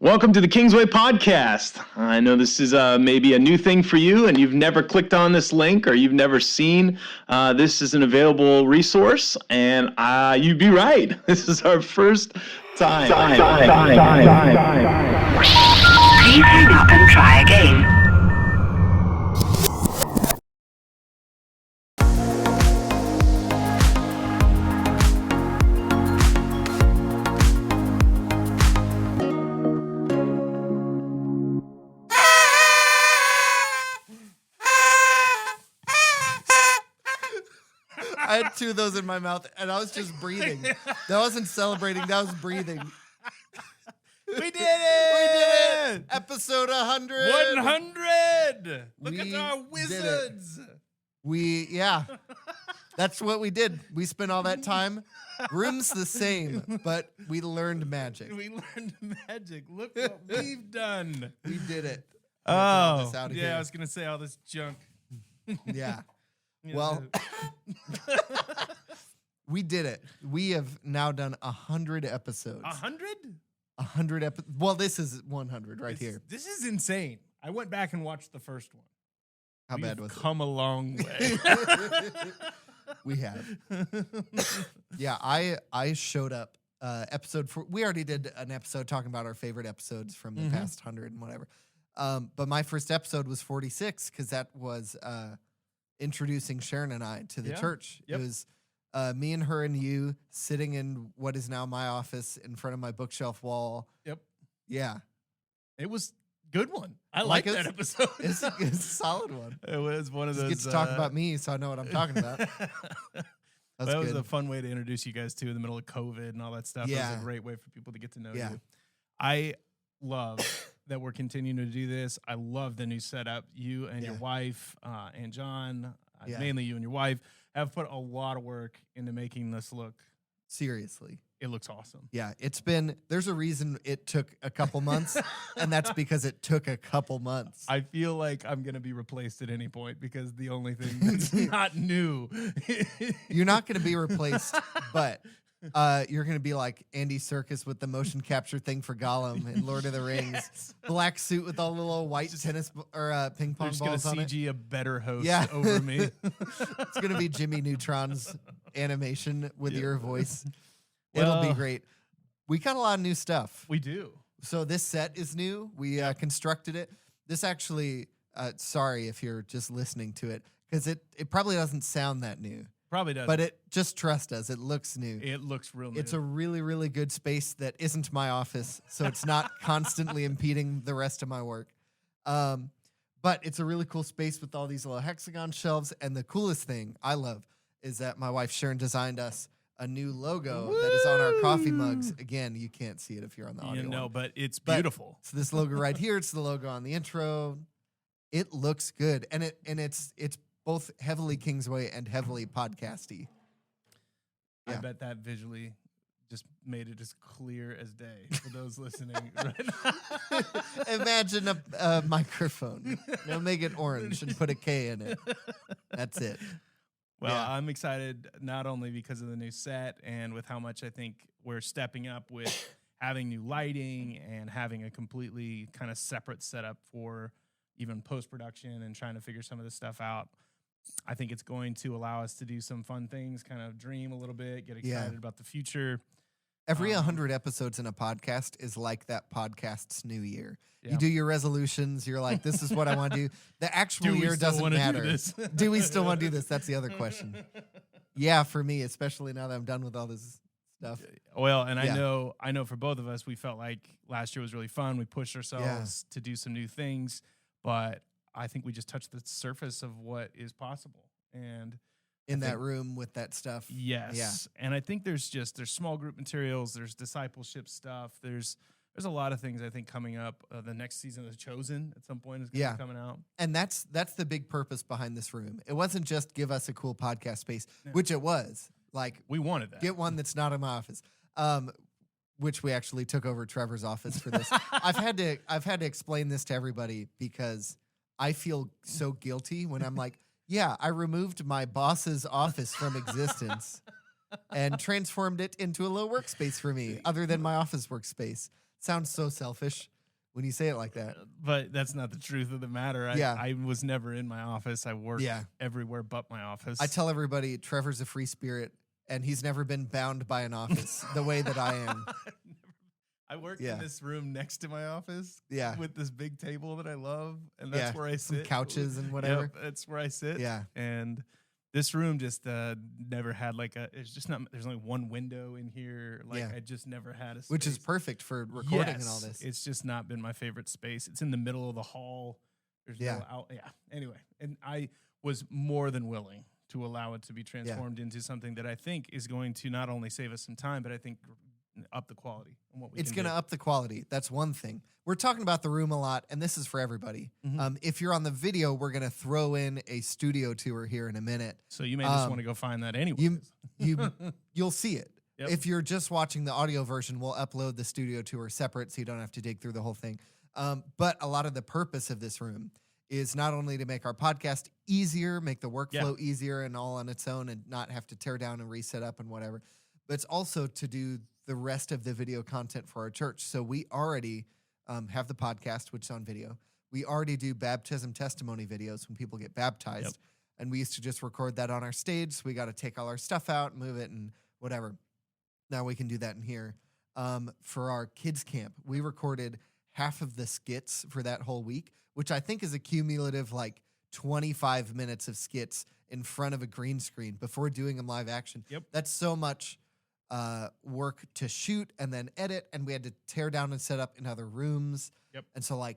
Welcome to the Kingsway Podcast. I know this is maybe a new thing for you and you've never clicked on this link or you've never seen this is an available resource, and you'd be right. This is our first time. Please hang up and try again. I had two of those in my mouth, and I was just breathing. That wasn't celebrating. That was breathing. We did it! We did it! Episode 100. 100! Look We at our wizards. Yeah. That's what we did. We spent all that time. Room's the same, but we learned magic. We learned magic. Look what we've done. We did it. Oh, this out of yeah, here. I was going to say all this junk. Yeah. You know, Well, we did it. We have now done 100 episodes. 100? 100 episodes. Well, this is 100 right here. This is insane. I went back and watched the first one. How bad We've was come a long way. We have. Yeah, I showed up episode 4. We already did an episode talking about our favorite episodes from the past 100 and whatever. But my first episode was 46 because that was introducing Sharon and I to the church. Yep. It was me and her and you sitting in what is now my office in front of my bookshelf wall. Yep. Yeah. It was a good one. I Like like that episode. It's a solid one. It was one of Just those. get to talk about me so I know what I'm talking about. That was good. a fun way to introduce you guys to in the middle of COVID and all that stuff. It Yeah. was a great way for people to get to know Yeah. you. I love that we're continuing to do this. I love the new setup. You and your wife and John, mainly you and your wife, have put a lot of work into making this look. Seriously. It looks awesome. Yeah, there's a reason it took a couple months, and that's because it took a couple months. I feel like I'm going to be replaced at any point because the only thing that's not new. You're not going to be replaced, but you're going to be like Andy Serkis with the motion capture thing for Gollum in Lord of the Rings. Yes. Black suit with all the little white tennis or ping pong They're just going balls to on it. CG a better host Yeah. over me. It's going to be Jimmy Neutron's animation with your voice. Well, It'll be great. We got a lot of new stuff. We do. So this set is new. We constructed it. This actually, sorry if you're just listening to it, because it probably doesn't sound that new. Probably does. But it just trust us. It looks new. It looks real new. It's a really, really good space that isn't my office, so it's not constantly impeding the rest of my work. But it's a really cool space with all these little hexagon shelves. And the coolest thing I love is that my wife Sharon designed us a new logo that is on our coffee mugs. Again, you can't see it if you're on the audio. but it's beautiful. So this logo right here, it's the logo on the intro. It looks good, and it's both heavily Kingsway and heavily podcasty. I Yeah. bet that visually just made it as clear as day for those listening right now. Imagine a microphone. Now make it orange and put a K in it. That's it. Well, Yeah. I'm excited not only because of the new set and with how much I think we're stepping up with having new lighting and having a completely kind of separate setup for even post-production and trying to figure some of this stuff out. I think it's going to allow us to do some fun things, kind of dream a little bit, get excited about the future. Every 100 episodes in a podcast is like that podcast's new year. Yeah. You do your resolutions. You're like, this is what I want to do. The actual Do we year still doesn't wanna do matter. this? Do we still want to do this? That's the other question. Yeah, for me, especially now that I'm done with all this stuff. Well, and Yeah. I know for both of us, we felt like last year was really fun. We pushed ourselves to do some new things, but I think we just touched the surface of what is possible. And In that room with that stuff. yes, Yeah. and I think there's small group materials, there's discipleship stuff, there's a lot of things I think coming up. The next season of The Chosen at some point is going to be coming out. And that's the big purpose behind this room. It wasn't just give us a cool podcast space, which it was. Like, We wanted that. get one that's not in my office. Which we actually took over Trevor's office for this. I've had to explain this to everybody because I feel so guilty when I'm like, yeah, I removed my boss's office from existence and transformed it into a little workspace for me, other than my office workspace. Sounds so selfish. when you say it like that. But that's not the truth of the matter. I was never in my office. I worked everywhere but my office. I tell everybody Trevor's a free spirit, and he's never been bound by an office the way that I am. I work in this room next to my office with this big table that I love, and that's where I sit. Some couches and whatever. Yep, that's where I sit. Yeah. And this room just never had it's just not, there's only one window in here. I just never had a space. Which is perfect for recording and all this. It's just not been my favorite space. It's in the middle of the hall. There's no out. Yeah. Anyway, and I was more than willing to allow it to be transformed into something that I think is going to not only save us some time, but I think up the quality on what we It's can going to up the quality. That's one thing. We're talking about the room a lot, and this is for everybody. If you're on the video, we're going to throw in a studio tour here in a minute. So you may just want to go find that anyway. You'll see it. Yep. If you're just watching the audio version, we'll upload the studio tour separate so you don't have to dig through the whole thing. But a lot of the purpose of this room is not only to make our podcast easier, make the workflow easier and all on its own and not have to tear down and reset up and whatever, but it's also to do the rest of the video content for our church. So we already have the podcast, which is on video. We already do baptism testimony videos when people get baptized. Yep. And we used to just record that on our stage. So we got to take all our stuff out, move it, and whatever. Now we can do that in here. For our kids camp, we recorded half of the skits for that whole week, which I think is a cumulative 25 minutes of skits in front of a green screen before doing them live action. Yep. That's so much work to shoot and then edit, and we had to tear down and set up in other rooms. Yep. And so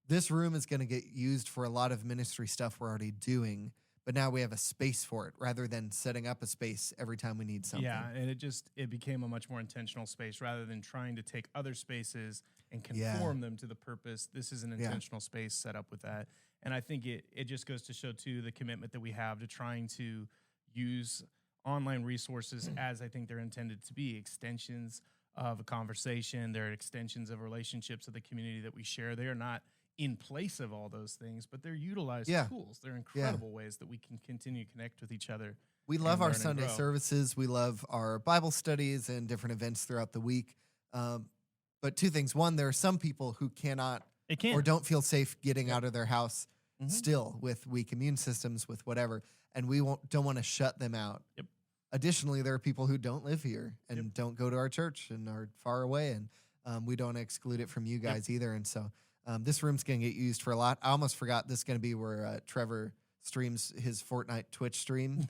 this room is going to get used for a lot of ministry stuff we're already doing, but now we have a space for it rather than setting up a space every time we need something. Yeah, and it became a much more intentional space rather than trying to take other spaces and conform them to the purpose. This is an intentional space set up with that. And I think it just goes to show, too, the commitment that we have to trying to use online resources as I think they're intended to be, extensions of a conversation. They're extensions of relationships of the community that we share. They are not in place of all those things, but they're utilized tools. They're incredible ways that we can continue to connect with each other. We love our Sunday services. We love our Bible studies and different events throughout the week. But two things. One, there are some people who cannot or don't feel safe getting out of their house still with weak immune systems, with whatever, and we don't want to shut them out. Yep. Additionally, there are people who don't live here and don't go to our church and are far away, and we don't exclude it from you guys either. And so this room's going to get used for a lot. I almost forgot this is going to be where Trevor streams his Fortnite Twitch stream.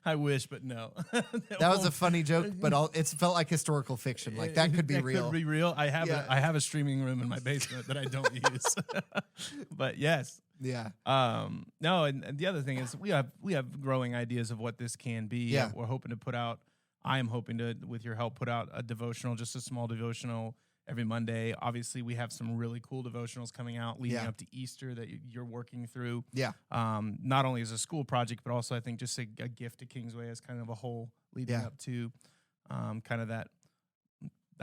I wish, but no. That was a funny joke, but it felt like historical fiction. That could be real. Could be real. I have a streaming room in my basement that I don't use. But yes. Yeah. No, and the other thing is we have growing ideas of what this can be. Yeah. We're hoping to put out. I am hoping to, with your help, put out a devotional, just a small devotional every Monday. Obviously, we have some really cool devotionals coming out leading up to Easter that you're working through. Yeah. Not only as a school project, but also I think just a gift to Kingsway as kind of a whole leading up to kind of that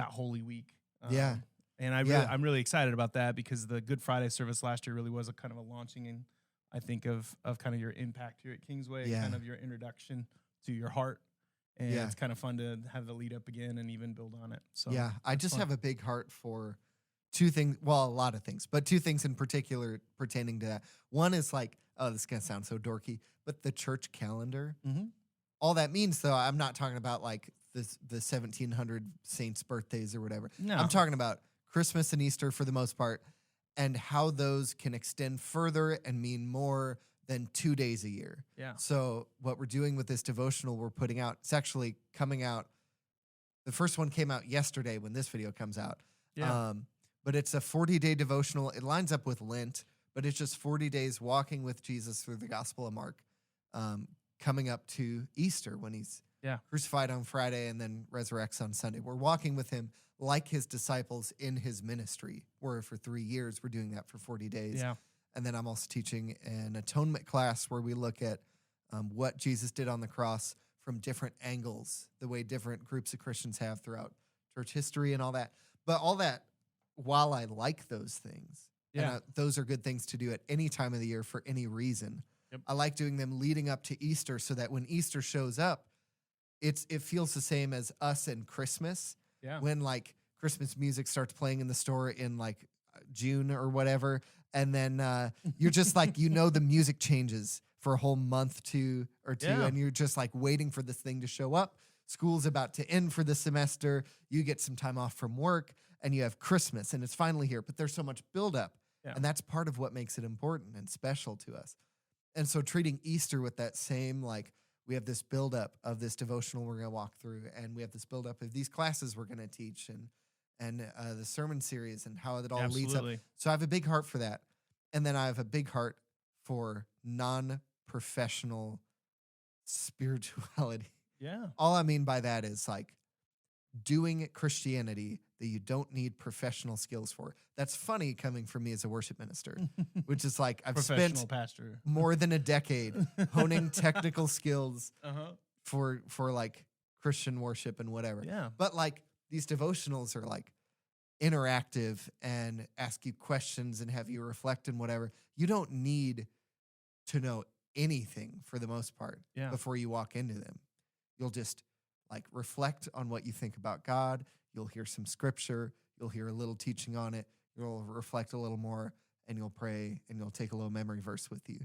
Holy Week. And I'm really excited about that because the Good Friday service last year really was a kind of a launching in, I think, of kind of your impact here at Kingsway, kind of your introduction to your heart. And it's kind of fun to have the lead up again and even build on it. So I just have a big heart for two things. Well, a lot of things, but two things in particular pertaining to that. One is this is going to sound so dorky, but the church calendar. Mm-hmm. All that means, though, I'm not talking about the 1700 saints' birthdays or whatever. No. I'm talking about Christmas and Easter for the most part, and how those can extend further and mean more than 2 days a year. Yeah. So what we're doing with this devotional we're putting out, it's actually coming out. The first one came out yesterday when this video comes out. Yeah. But it's a 40-day devotional. It lines up with Lent, but it's just 40 days walking with Jesus through the Gospel of Mark, coming up to Easter when he's crucified on Friday and then resurrects on Sunday. We're walking with him like his disciples in his ministry. Where for 3 years, we're doing that for 40 days. Yeah. And then I'm also teaching an atonement class where we look at what Jesus did on the cross from different angles, the way different groups of Christians have throughout church history and all that. But all that, while I like those things, and those are good things to do at any time of the year for any reason, I like doing them leading up to Easter so that when Easter shows up, it feels the same as us and Christmas. Yeah. When Christmas music starts playing in the store in like June or whatever. And then you're just like, the music changes for a whole month or two. Yeah. And you're just like waiting for this thing to show up. School's about to end for the semester. You get some time off from work and you have Christmas and it's finally here. But there's so much buildup. Yeah. And that's part of what makes it important and special to us. And so treating Easter with that same, like, we have this buildup of this devotional we're going to walk through, and we have this buildup of these classes we're going to teach, and the sermon series and how it all leads up. Absolutely. So I have a big heart for that. And then I have a big heart for non-professional spirituality. Yeah. All I mean by that is like doing Christianity that you don't need professional skills for. That's funny coming from me as a worship minister, which is like I've Professional spent pastor. more than a decade honing technical skills for like Christian worship and whatever. Yeah. But like these devotionals are like interactive and ask you questions and have you reflect and whatever. You don't need to know anything for the most part before you walk into them. You'll just like reflect on what you think about God. You'll hear some scripture. You'll hear a little teaching on it. You'll reflect a little more and you'll pray and you'll take a little memory verse with you.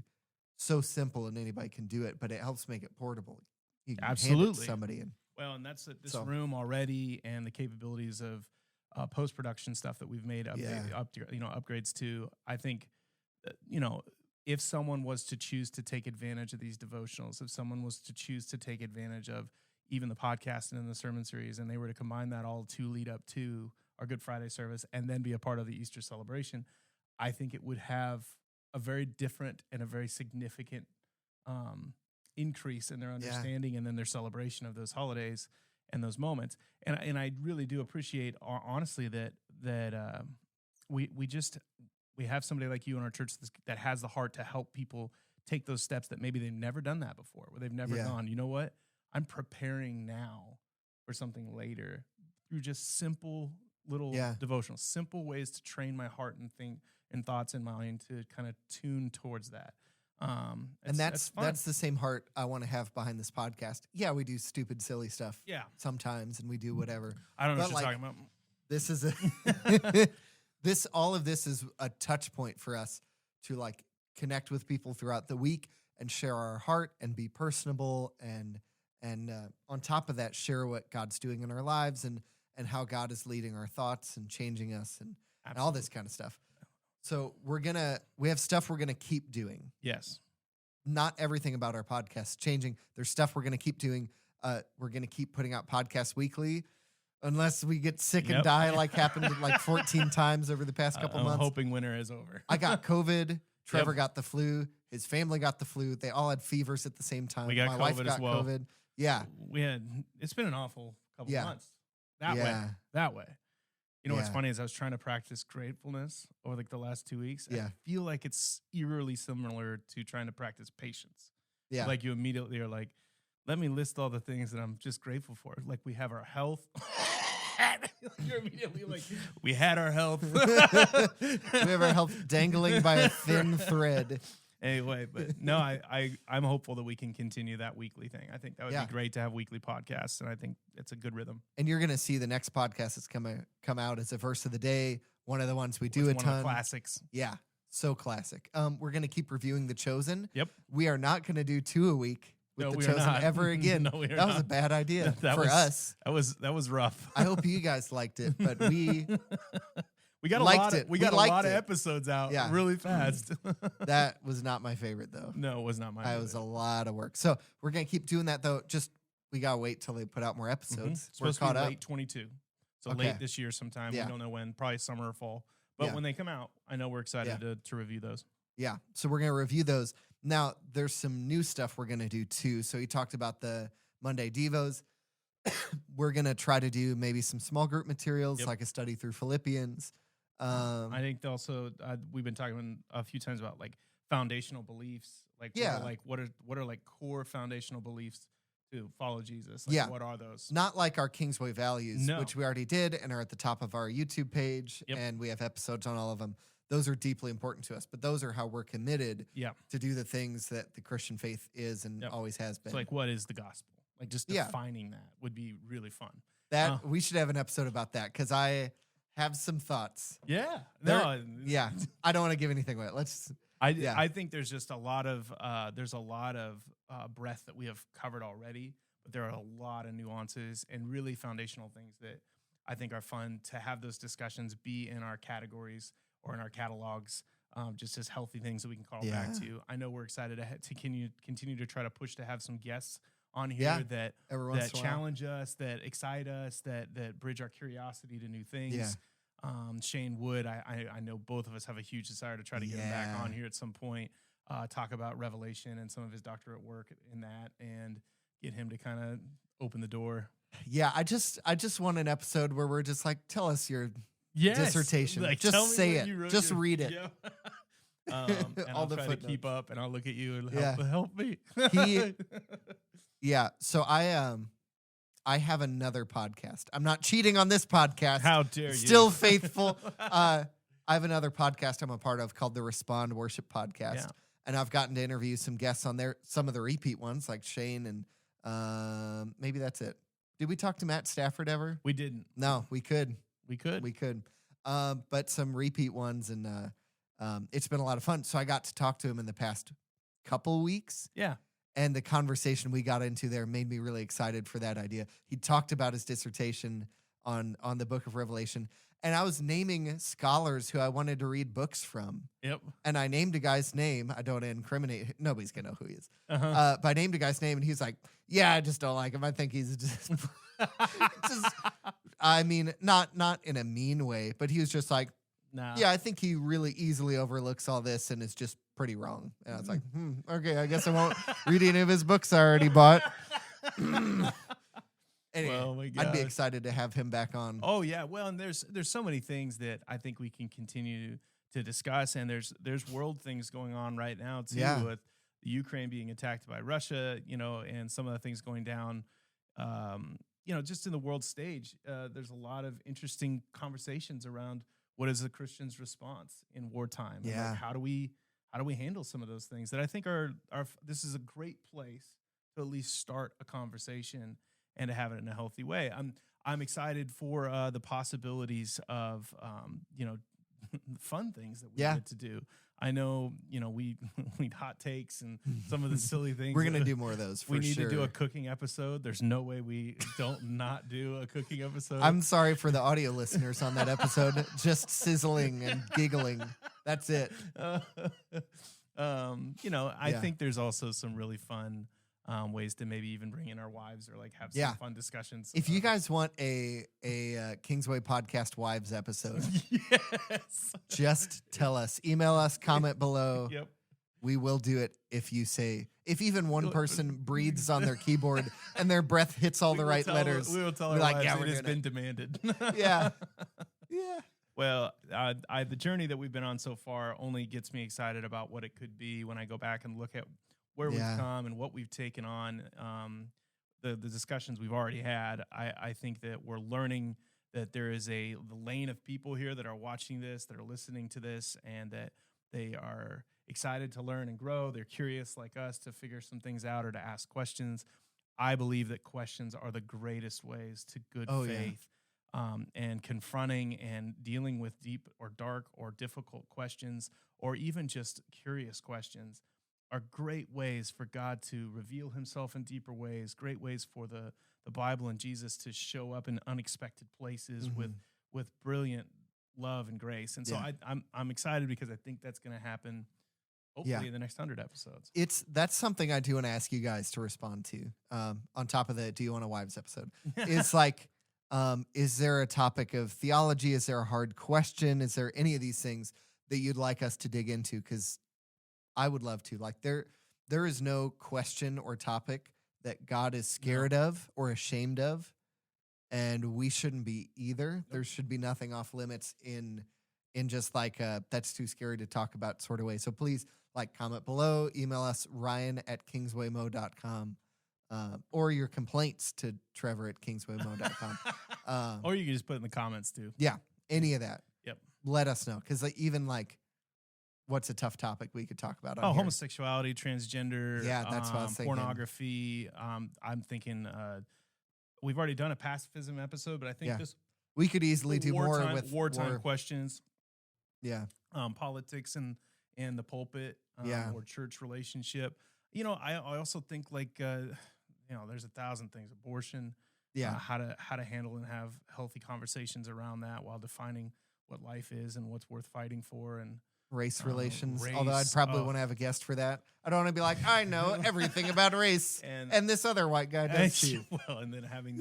So simple and anybody can do it, but it helps make it portable. You can hand it Absolutely. to somebody. And Well, and that's this room already, and the capabilities of post-production stuff that we've made upgrades to. I think, if someone was to choose to take advantage of these devotionals, if someone was to choose to take advantage of even the podcast and the sermon series, and they were to combine that all to lead up to our Good Friday service and then be a part of the Easter celebration, I think it would have a very different and a very significant increase in their understanding and then their celebration of those holidays and those moments. And I really do appreciate, honestly, that we have somebody like you in our church that has the heart to help people take those steps that maybe they've never done that before, where they've never gone, you know what? I'm preparing now for something later through just simple little devotional, simple ways to train my heart and thoughts and mind to kind of tune towards that. And that's the same heart I want to have behind this podcast. Yeah, we do stupid, silly stuff. Yeah. Sometimes, and we do whatever. I don't know But what you're like, talking about. This is all of this is a touch point for us to like connect with people throughout the week and share our heart and be personable and on top of that, share what God's doing in our lives and how God is leading our thoughts and changing us and all this kind of stuff. So we have stuff we're gonna keep doing. Yes. Not everything about our podcast is changing. There's stuff we're gonna keep doing. We're gonna keep putting out podcasts weekly, unless we get sick and die, like happened like 14 times over the past couple months. I'm hoping winter is over. I got COVID. Trevor got the flu. His family got the flu. They all had fevers at the same time. We got My COVID wife as got well. COVID. Yeah. It's been an awful couple months. That way. You know what's funny is I was trying to practice gratefulness over like the last 2 weeks. Yeah. I feel like it's eerily similar to trying to practice patience. Yeah. Like you immediately are like, let me list all the things that I'm just grateful for. Like we have our health. You're immediately like, we had our health. We have our health dangling by a thin thread. Anyway, but no, I'm hopeful that we can continue that weekly thing. I think that would be great to have weekly podcasts, and I think it's a good rhythm. And you're going to see the next podcast that's come out as a verse of the day, one of the ones we do a ton. One of the classics. Yeah, so classic. We're going to keep reviewing The Chosen. Yep. We are not going to do 2 a week with No, The we are Chosen not. ever again. No, we are that was not. a bad idea That for was- us. That was rough. I hope you guys liked it, but we We got liked a it. We We got a liked lot of it. episodes out Yeah. really fast. that was not my favorite though. No, it was not mine. That was a lot of work. So we're gonna keep doing that though. Just we gotta wait till they put out more episodes. It's We're supposed to caught be up. late 22. So Okay. late this year sometime. Yeah. We don't know when. Probably summer or fall. But Yeah. when they come out, I know we're excited to review those. Yeah. So we're gonna review those. Now there's some new stuff we're gonna do too. So he talked about the Monday Devos. We're gonna try to do maybe some small group materials, like a study through Philippians. I think also we've been talking a few times about like foundational beliefs. Like what are like core foundational beliefs to follow Jesus? Like, what are those? Not like our Kingsway values, No. which we already did and are at the top of our YouTube page, and we have episodes on all of them. Those are deeply important to us, but those are how we're committed to do the things that the Christian faith is and always has been. So like, what is the gospel? Like just defining that would be really fun. That we should have an episode about that because I have some thoughts. Yeah. There- Yeah, I don't want to give anything away. I think there's just a lot of breadth that we have covered already, but there are a lot of nuances and really foundational things that I think are fun to have those discussions be in our categories or in our catalogs, just as healthy things that we can call back to. I know we're excited to continue to try to push to have some guests on here that challenge us, that excite us, that bridge our curiosity to new things. Yeah. Shane Wood, I know both of us have a huge desire to try to get him back on here at some point, talk about Revelation and some of his doctorate work in that, and get him to kind of open the door. Yeah, I just want an episode where we're just like, tell us your dissertation. Like, just say it. Just read it. Yeah. And All I'll the try to footnotes. keep up, and I'll look at you and Yeah. help me. Yeah, so I have another podcast. I'm not cheating on this podcast. How dare you? Still faithful. I have another podcast I'm a part of called the Respond Worship Podcast. Yeah. And I've gotten to interview some guests on there, some of the repeat ones like Shane and maybe that's it. Did we talk to Matt Stafford ever? We didn't. No, we could. We could. We could. But some repeat ones, and it's been a lot of fun. So I got to talk to him in the past couple weeks. Yeah. And the conversation we got into there made me really excited for that idea. He talked about his dissertation on the book of Revelation. And I was naming scholars who I wanted to read books from. Yep. And I named a guy's name. I don't want to incriminate. Nobody's going to know who he is. Uh-huh. But I named a guy's name, and he was like, yeah, I just don't like him. I think he's just... I mean, not in a mean way, but he was just like, Nah. yeah, I think he really easily overlooks all this and is just pretty wrong. And I was like, okay, I guess I won't read any of his books I already bought. Anyway, Oh my I'd be gosh. excited to have him back on. Oh yeah, well, and there's so many things that I think we can continue to discuss, and there's world things going on right now too, Yeah. with the Ukraine being attacked by Russia, and some of the things going down, just in the world stage. There's a lot of interesting conversations around what is the Christian's response in wartime. And, Yeah. like, how do we handle some of those things that I think are this is a great place to at least start a conversation and to have it in a healthy way. I'm excited for the possibilities of fun things that we get to do. I know, we need hot takes and some of the silly things. We're gonna do more of those. For we need sure. to do a cooking episode. There's no way we don't not do a cooking episode. I'm sorry for the audio listeners on that episode, just sizzling and giggling. That's it. I think there's also some really fun ways to maybe even bring in our wives or like have some fun discussions. If you guys want a Kingsway Podcast Wives episode, yes, just tell us. Email us, comment below. Yep. We will do it if even one person breathes on their keyboard and their breath hits all the right letters. We will tell We're our like, wives yeah, it we're has doing been demanded. Yeah. Yeah. Well, the journey that we've been on so far only gets me excited about what it could be when I go back and look at where we've come and what we've taken on, the discussions we've already had. I think that we're learning that there is the lane of people here that are watching this, that are listening to this, and that they are excited to learn and grow. They're curious like us to figure some things out or to ask questions. I believe that questions are the greatest ways to good faith. And confronting and dealing with deep or dark or difficult questions, or even just curious questions, are great ways for God to reveal himself in deeper ways, great ways for the Bible and Jesus to show up in unexpected places with brilliant love and grace. And so I'm excited because I think that's going to happen hopefully in the next 100 episodes. That's something I do want to ask you guys to respond to. On top of the Do You Want a Wives episode, it's like, is there a topic of theology? Is there a hard question? Is there any of these things that you'd like us to dig into? Because I would love to. Like there is no question or topic that God is scared of or ashamed of, and we shouldn't be either. Nope. There should be nothing off limits in just like that's too scary to talk about sort of way. So please comment below, email us ryan@kingswaymo.com. Or your complaints to trevor@kingswaymo.com. Or you can just put it in the comments too. Yeah, any of that. Yep. Let us know. Because what's a tough topic we could talk about on here? Homosexuality, transgender, yeah, that's what I was thinking. pornography. I'm thinking we've already done a pacifism episode, but I think Yeah. this We could easily do more wartime, with wartime war. questions, Yeah. politics and the pulpit, Yeah. or church relationship. I also think like there's 1,000 things. Abortion, Yeah. how to handle and have healthy conversations around that while defining what life is and what's worth fighting for, and Race relations. Although I'd race, probably want to have a guest for that. I don't want to be like, I know everything about race, and this other white guy does too. well, and then having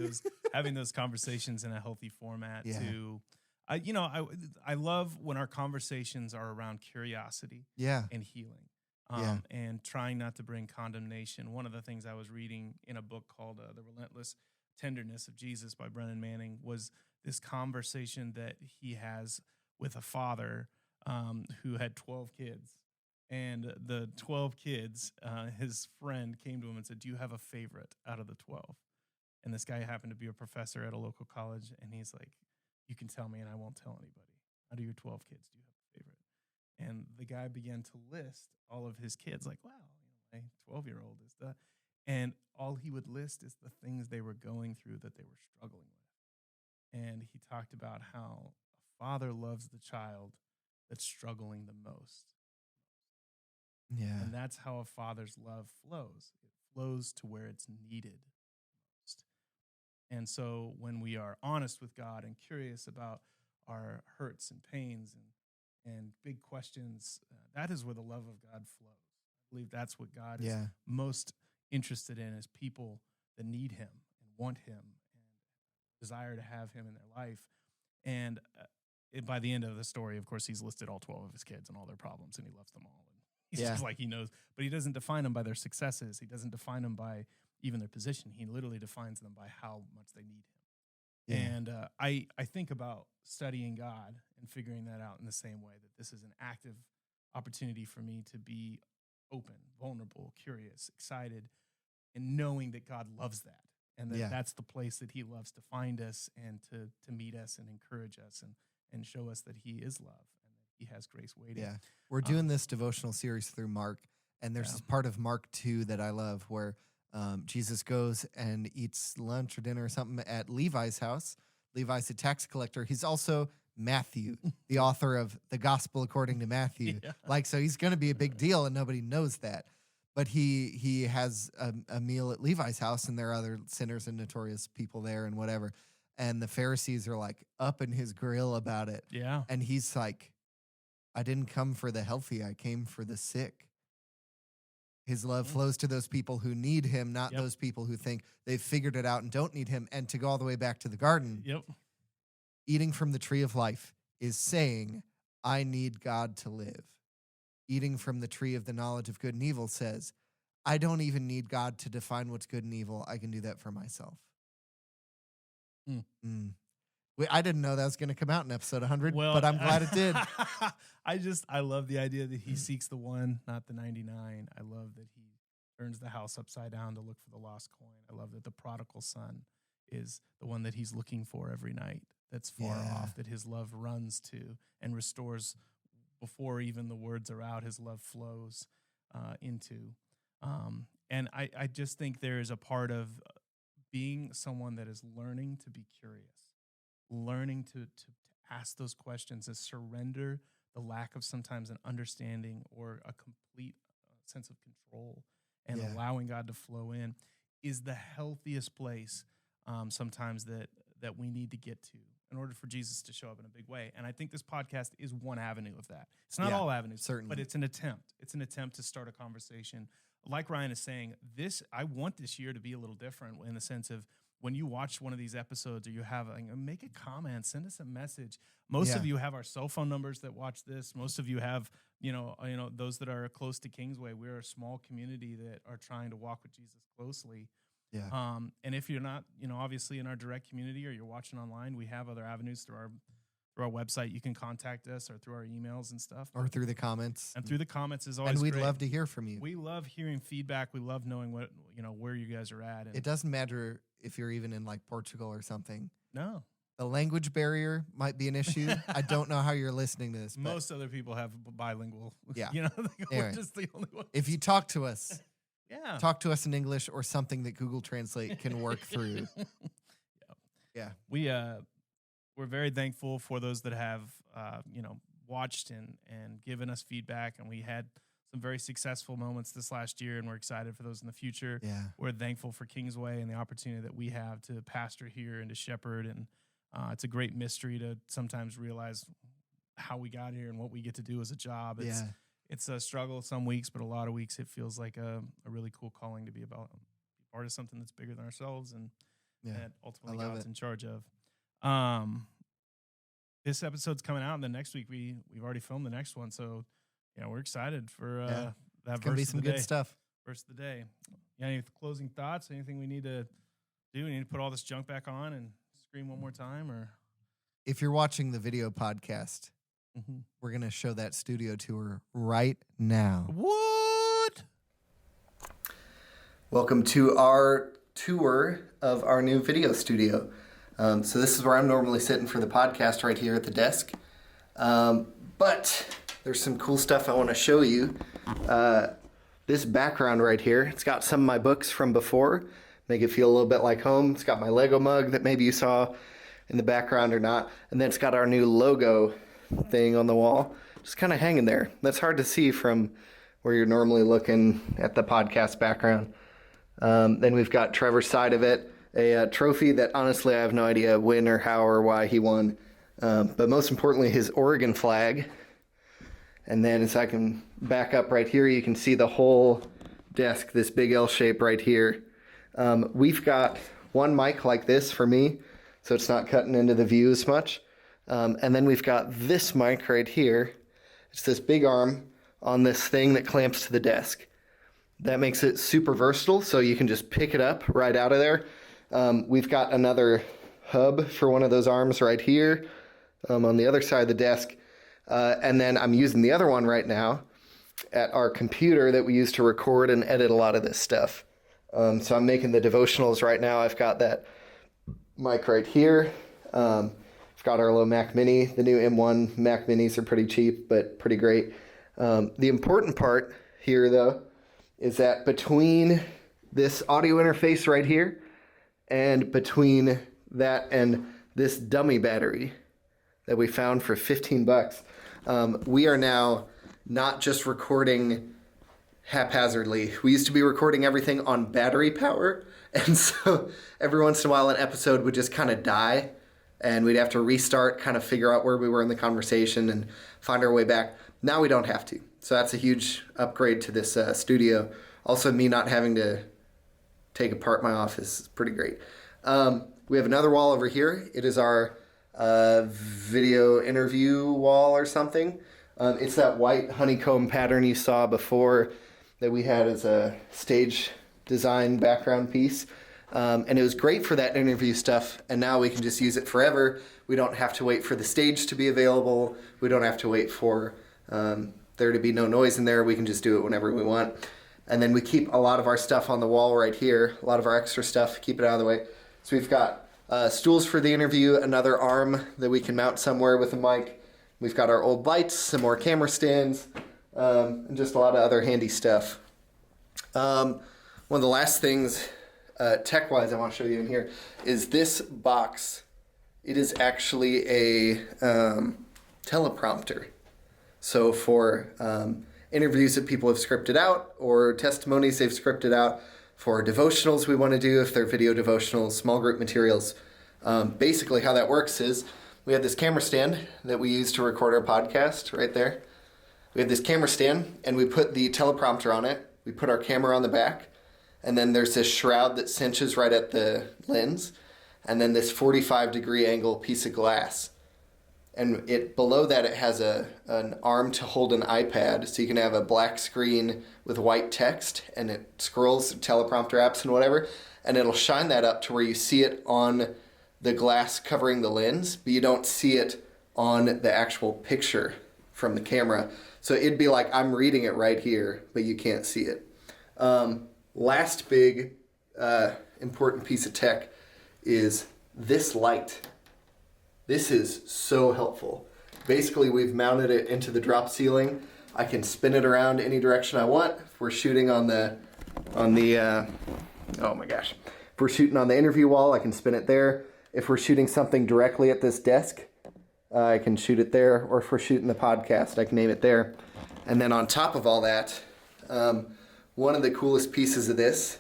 those conversations in a healthy format Yeah. too. I love when our conversations are around curiosity Yeah. and healing, Yeah. and trying not to bring condemnation. One of the things I was reading in a book called The Relentless Tenderness of Jesus by Brennan Manning was this conversation that he has with a father who had 12 kids. And the 12 kids, his friend came to him and said, "Do you have a favorite out of the 12?" And this guy happened to be a professor at a local college. And he's like, "You can tell me and I won't tell anybody. Out of your 12 kids, do you have a favorite?" And the guy began to list all of his kids, like, wow, my 12-year-old is the, and all he would list is the things they were going through that they were struggling with. And he talked about how a father loves the child that's struggling the most. Yeah. And that's how a father's love flows. It flows to where it's needed most. And so when we are honest with God and curious about our hurts and pains and big questions, that is where the love of God flows. I believe that's what God is most interested in, is people that need him and want him and desire to have him in their life. And by the end of the story, of course, he's listed all 12 of his kids and all their problems, and he loves them all. And he's just like, he knows, but he doesn't define them by their successes. He doesn't define them by even their position. He literally defines them by how much they need him. Yeah. And I think about studying God and figuring that out in the same way, that this is an active opportunity for me to be open, vulnerable, curious, excited, and knowing that God loves that. And that that's the place that he loves to find us and to meet us and encourage us and show us that he is love and that he has grace waiting. Yeah. We're doing this devotional series through Mark, and there's this part of Mark 2 that I love where Jesus goes and eats lunch or dinner or something at Levi's house. Levi's a tax collector. He's also Matthew, the author of the Gospel according to Matthew. So he's going to be a big deal, and nobody knows that. But he has a meal at Levi's house, and there are other sinners and notorious people there and whatever. And the Pharisees are like up in his grill about it. Yeah. And he's like, I didn't come for the healthy. I came for the sick. His love flows to those people who need him, not those people who think they've figured it out and don't need him. And to go all the way back to the garden, eating from the tree of life is saying, I need God to live. Eating from the tree of the knowledge of good and evil says, I don't even need God to define what's good and evil. I can do that for myself. I didn't know that was going to come out in episode 100, but I'm glad it did. I love the idea that he seeks the one, not the 99. I love that he turns the house upside down to look for the lost coin. I love that the prodigal son is the one that he's looking for every night, that's far off, that his love runs to and restores before even the words are out. His love flows into. And I just think there is a part of being someone that is learning to be curious, learning to ask those questions, to surrender the lack of sometimes an understanding or a complete sense of control, and allowing God to flow in is the healthiest place sometimes that we need to get to in order for Jesus to show up in a big way. And I think this podcast is one avenue of that. It's not all avenues, certainly, but it's an attempt. It's an attempt to start a conversation. Like Ryan is saying, I want this year to be a little different in the sense of when you watch one of these episodes or you have, make a comment, send us a message. Most of you have our cell phone numbers that watch this. Most of you have, those that are close to Kingsway. We're a small community that are trying to walk with Jesus closely. Yeah. And if you're not, obviously in our direct community or you're watching online, we have other avenues through our website. You can contact us or through our emails and stuff. Or through the comments. And through the comments is always And we'd great. love to hear from you. We love hearing feedback. We love knowing what, where you guys are at. And it doesn't matter if you're even in like Portugal or something. No. The language barrier might be an issue. I don't know how you're listening to this. Most other people have bilingual. Yeah. We're just the only ones. If you talk to us, yeah, talk to us in English or something that Google Translate can work through. Yeah. We're very thankful for those that have watched and given us feedback, and we had some very successful moments this last year, and we're excited for those in the future. Yeah. We're thankful for Kingsway and the opportunity that we have to pastor here and to shepherd, and it's a great mystery to sometimes realize how we got here and what we get to do as a job. It's a struggle some weeks, but a lot of weeks it feels like a really cool calling to be part of something that's bigger than ourselves and that ultimately God's in charge of. This episode's coming out, and then next week we've already filmed the next one, so we're excited for that. It's gonna be some good stuff. Verse of the day. Any closing thoughts? Anything we need to do? We need to put all this junk back on and scream one more time, or if you're watching the video podcast, we're gonna show that studio tour right now. What? Welcome to our tour of our new video studio. So this is where I'm normally sitting for the podcast, right here at the desk. But there's some cool stuff I want to show you. This background right here, it's got some of my books from before, make it feel a little bit like home. It's got my Lego mug that maybe you saw in the background or not. And then it's got our new logo thing on the wall, just kind of hanging there. That's hard to see from where you're normally looking at the podcast background. Then we've got Trevor's side of it, a trophy that honestly I have no idea when or how or why he won. But most importantly, his Oregon flag. And then as I can back up right here, you can see the whole desk, this big L shape right here. We've got one mic like this for me, so it's not cutting into the view as much. And then we've got this mic right here. It's this big arm on this thing that clamps to the desk. That makes it super versatile, so you can just pick it up right out of there. We've got another hub for one of those arms right here on the other side of the desk. And then I'm using the other one right now at our computer that we use to record and edit a lot of this stuff. So I'm making the devotionals right now. I've got that mic right here. I've got our little Mac Mini. The new M1 Mac Minis are pretty cheap, but pretty great. The important part here, though, is that between this audio interface right here and between that and this dummy battery that we found for $15, we are now not just recording haphazardly. We used to be recording everything on battery power, and so every once in a while an episode would just kind of die, and we'd have to restart, kind of figure out where we were in the conversation and find our way back. Now we don't have to. So that's a huge upgrade to this studio. Also, me not having to take apart my office is pretty great. We have another wall over here. It is our video interview wall or something. It's that white honeycomb pattern you saw before that we had as a stage design background piece. And it was great for that interview stuff, and now we can just use it forever. We don't have to wait for the stage to be available. We don't have to wait for there to be no noise in there. We can just do it whenever we want. And then we keep a lot of our stuff on the wall right here, a lot of our extra stuff, keep it out of the way. So we've got stools for the interview, another arm that we can mount somewhere with a mic. We've got our old lights, some more camera stands, and just a lot of other handy stuff. One of the last things, tech-wise, I want to show you in here is this box. It is actually a teleprompter. So for interviews that people have scripted out or testimonies they've scripted out, for devotionals we want to do, if they're video devotionals, small group materials. Basically how that works is we have this camera stand that we use to record our podcast right there. We have this camera stand and we put the teleprompter on it. We put our camera on the back, and then there's this shroud that cinches right at the lens, and then this 45-degree angle piece of glass. And below that it has an arm to hold an iPad, so you can have a black screen with white text, and it scrolls teleprompter apps and whatever, and it'll shine that up to where you see it on the glass covering the lens, but you don't see it on the actual picture from the camera. So it'd be like I'm reading it right here, but you can't see it. Last big important piece of tech is this light. This is so helpful. Basically, we've mounted it into the drop ceiling. I can spin it around any direction I want. If we're shooting on the oh my gosh. If we're shooting on the interview wall, I can spin it there. if we're shooting something directly at this desk, I can shoot it there, or if we're shooting the podcast, I can name it there. And then on top of all that, one of the coolest pieces of this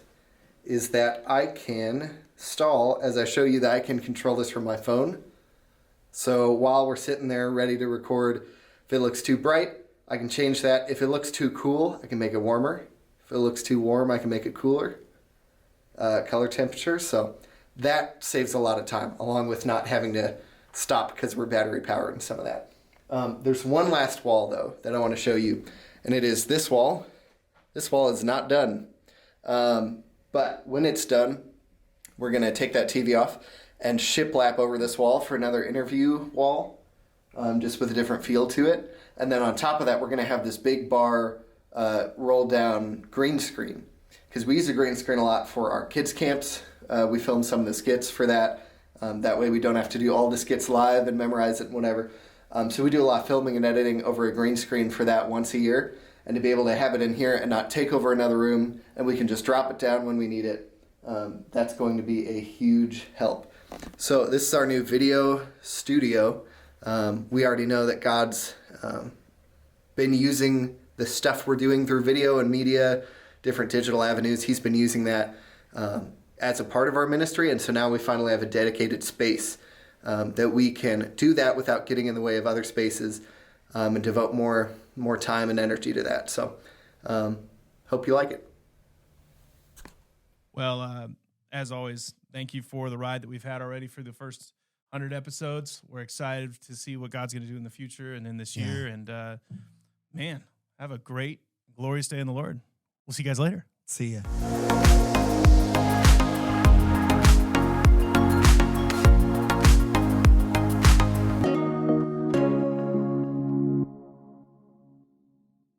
is that I can stall as I show you that I can control this from my phone. So while we're sitting there ready to record, if it looks too bright, I can change that. If it looks too cool, I can make it warmer. If it looks too warm, I can make it cooler. Color temperature. So that saves a lot of time, along with not having to stop because we're battery powered and some of that. There's one last wall, though, that I want to show you, and it is this wall. This wall is not done. But when it's done, we're going to take that TV off and shiplap over this wall for another interview wall, just with a different feel to it. And then on top of that, we're going to have this big bar roll down green screen, because we use a green screen a lot for our kids' camps. We film some of the skits for that. That way we don't have to do all the skits live and memorize it and whatever. So we do a lot of filming and editing over a green screen for that once a year. And to be able to have it in here and not take over another room, and we can just drop it down when we need it, that's going to be a huge help. So this is our new video studio. We already know that God's been using the stuff we're doing through video and media, different digital avenues. He's been using that as a part of our ministry, and so now we finally have a dedicated space that we can do that without getting in the way of other spaces, and devote more time and energy to that. So hope you like it. Well, as always, thank you for the ride that we've had already for the first 100 episodes. We're excited to see what God's going to do in the future and in this year. And man, have a great, glorious day in the Lord. We'll see you guys later. See ya.